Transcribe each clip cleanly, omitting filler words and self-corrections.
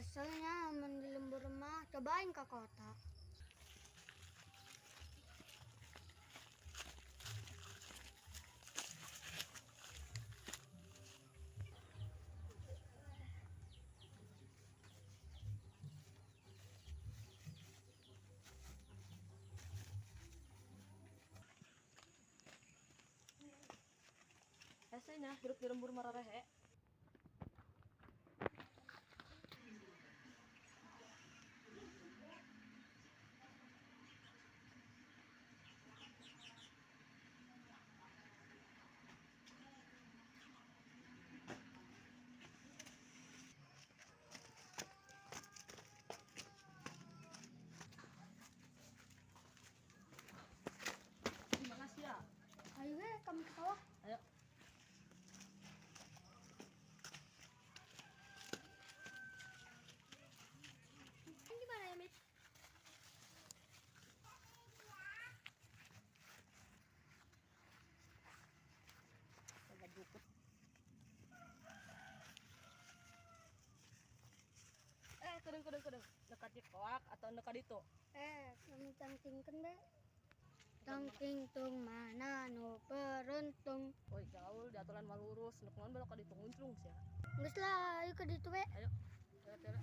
Keselnya di lembur rumah, cobain ke kota. Esenya hidup di lembur mararehe. Gimana sih ya? Ayo kami ke bawah. Ayo. Ini gimana ya, Mit? Coba jukut. Kedeng. Dekat di koak atau dekat itu? Kami cangtingkan be. Cangting tung mana nu beruntung. Woi, jauh di aturan malurus. Nukuan belok ka ditu ngunclung sih ya. Geus lah, ayo ke ditu be. Ayo. Tera.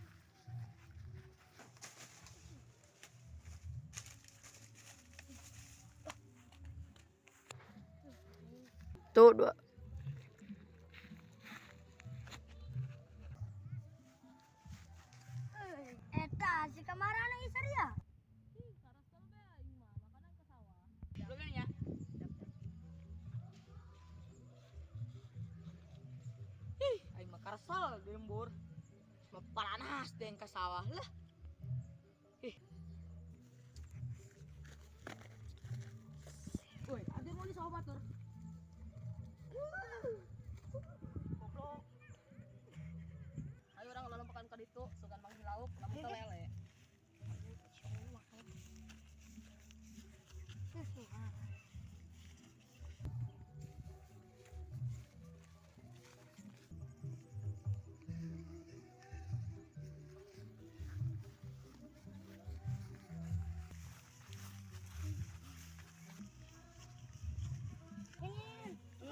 Tuh, dua. Eta si kamarana isar ya? Karasel be aing mah, makanan ke sawah. Belum ya? Aing mah karasel di lembur. Cuma paranas deh ke sawah lah. Woi, ada mau di sawah batur. Goblok. Ayo orang lalu makan ka ditu, sugan manggil lauk, lamun teu lele.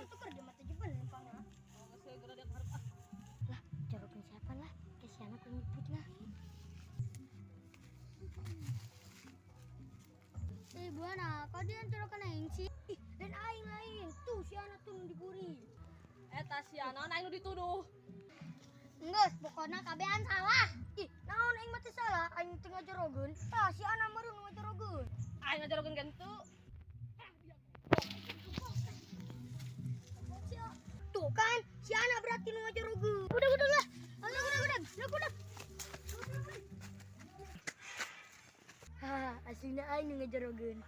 Tukar di mata jebel lempangnya. Oh, geus segera dia hareup ah. Lah, jawaban siapa lah? Kesian aku nyebut lah. Buana, kau dia colokan aing sih. Dan aing lain. Tuh si anak tuh nu diburi. Eta si anak aing nu dituduh. Enggeus, pokoknya kabehan salah. Naon aing mah teu salah, aing teu ngajarogeun. Tah si anak mah nu ngajarogeun. Aing ngajarogeun gentu. Tuh kan, si anak berarti nu ngajarogeun. Udah lah. Udah. Aslinya aing nu ngajarogeun.